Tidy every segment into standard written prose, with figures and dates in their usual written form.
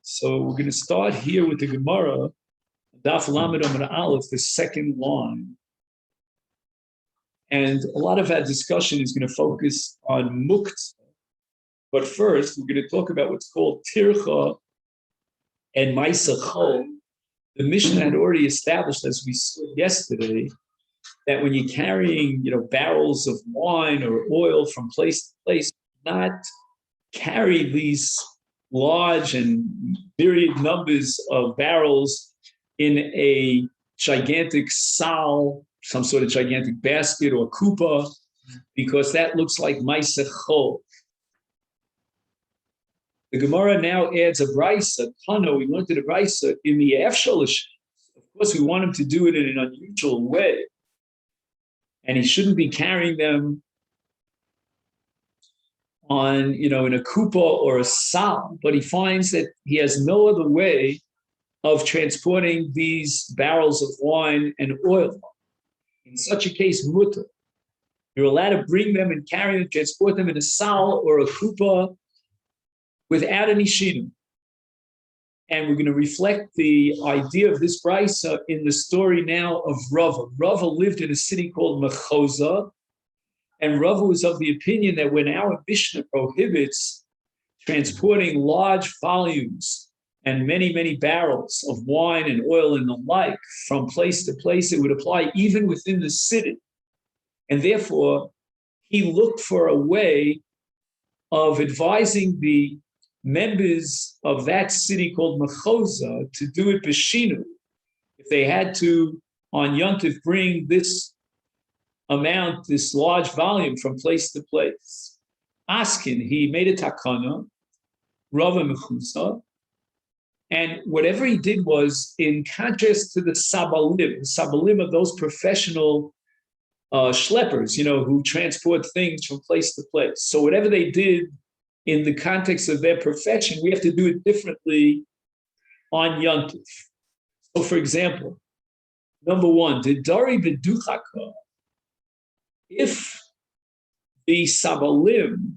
So we're going to start here with the Gemara, Daf Lamed Amud Aleph, the second line. And a lot of our discussion is going to focus on Muktzah. But first, we're going to talk about what's called Tircha and Masechet. The Mishnah had already established, as we saw yesterday, that when you're carrying, barrels of wine or oil from place to place, not carry these large and myriad numbers of barrels in a gigantic sal, some sort of gigantic basket or kupa, because that looks like Masechet. The Gemara now adds a Beitza. Tano, we learned the Beitza in the Efshalish. Of course, we want him to do it in an unusual way. And he shouldn't be carrying them on, in a kupa or a sal, but he finds that he has no other way of transporting these barrels of wine and oil. In such a case, mutter. You're allowed to bring them and carry them, transport them in a sal or a kupa without any shinim. And we're going to reflect the idea of this Beitza in the story now of Rava. Rava lived in a city called Mechoza, and Rava was of the opinion that when our Mishnah prohibits transporting large volumes and many, many barrels of wine and oil and the like from place to place, it would apply even within the city. And therefore, he looked for a way of advising the members of that city called Mechoza to do it b'shinu. If they had to, on Yontif, bring this amount, this large volume from place to place. Askin, he made a takana, Rava Mechusa, and whatever he did was, in contrast to the Sabalim are those professional schleppers, who transport things from place to place. So whatever they did in the context of their profession, we have to do it differently on Yontif. So for example, number one, the Dari B'duchaka, if the Sabalim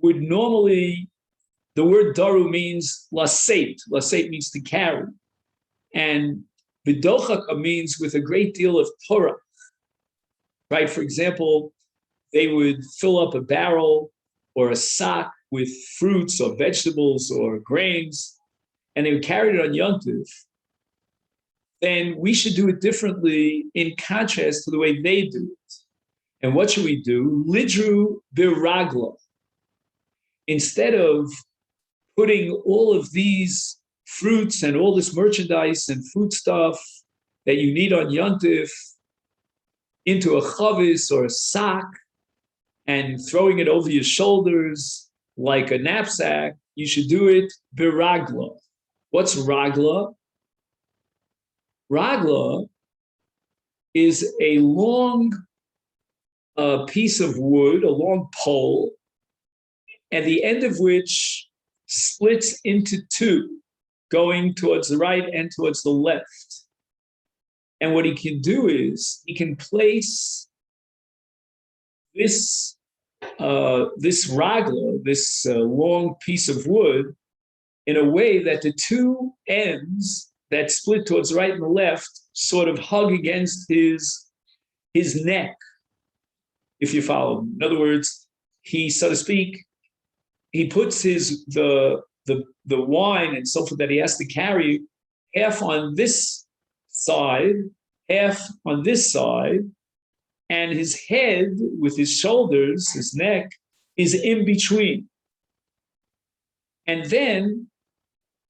would normally, the word Daru means laseit. Laseit means to carry. And B'dochaka means with a great deal of Torah. Right? For example, they would fill up a barrel or a sack with fruits or vegetables or grains, and they would carry it on Yontif, then we should do it differently in contrast to the way they do it. And what should we do? Lidru biragla. Instead of putting all of these fruits and all this merchandise and food stuff that you need on Yontif into a chavis or a sack and throwing it over your shoulders like a knapsack, you should do it biragla. What's ragla? Ragla is a long piece of wood, a long pole, at the end of which splits into two, going towards the right and towards the left. And what he can do is he can place this ragla, this long piece of wood, in a way that the two ends that split towards the right and the left sort of hug against his neck, if you follow. In other words, he, so to speak, he puts the wine and so forth that he has to carry half on this side, half on this side, and his head with his shoulders, his neck, is in between. And then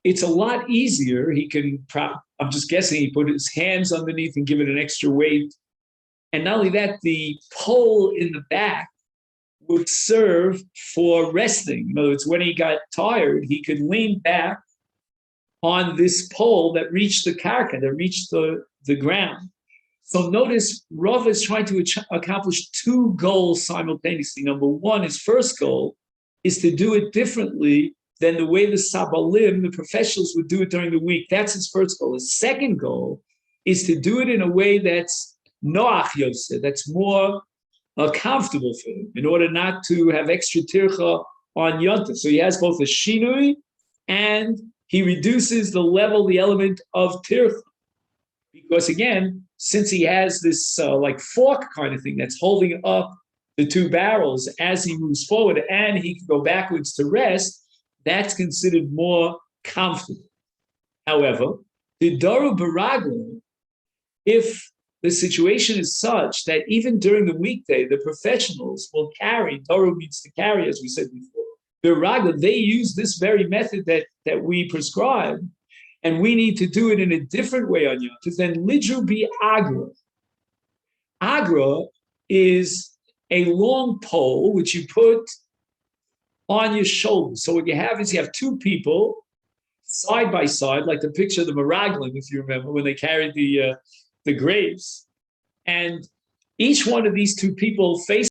it's a lot easier. He can, I'm just guessing, he put his hands underneath and give it an extra weight. And not only that, the pole in the back would serve for resting. In other words, when he got tired, he could lean back on this pole that reached the karka, that reached the ground. So notice Rava is trying to accomplish two goals simultaneously. Number one, his first goal is to do it differently than the way the Sabalim, the professionals, would do it during the week. That's his first goal. His second goal is to do it in a way that's noach yoseh, that's more comfortable for him, in order not to have extra tircha on Yontif. So he has both a shinui and he reduces the element of tircha. Because again, since he has this like fork kind of thing that's holding up the two barrels as he moves forward, and he can go backwards to rest, that's considered more comfortable. However, the Daru Baragla, if the situation is such that even during the weekday, the professionals will carry, Daru means to carry, as we said before, the Baragla, they use this very method that we prescribe, and we need to do it in a different way on Yom Tov, then Lidru be Agra. Agra is a long pole which you put on your shoulder. So what you have is you have two people side by side, like the picture of the Meraglim, if you remember, when they carried the grapes. And each one of these two people faces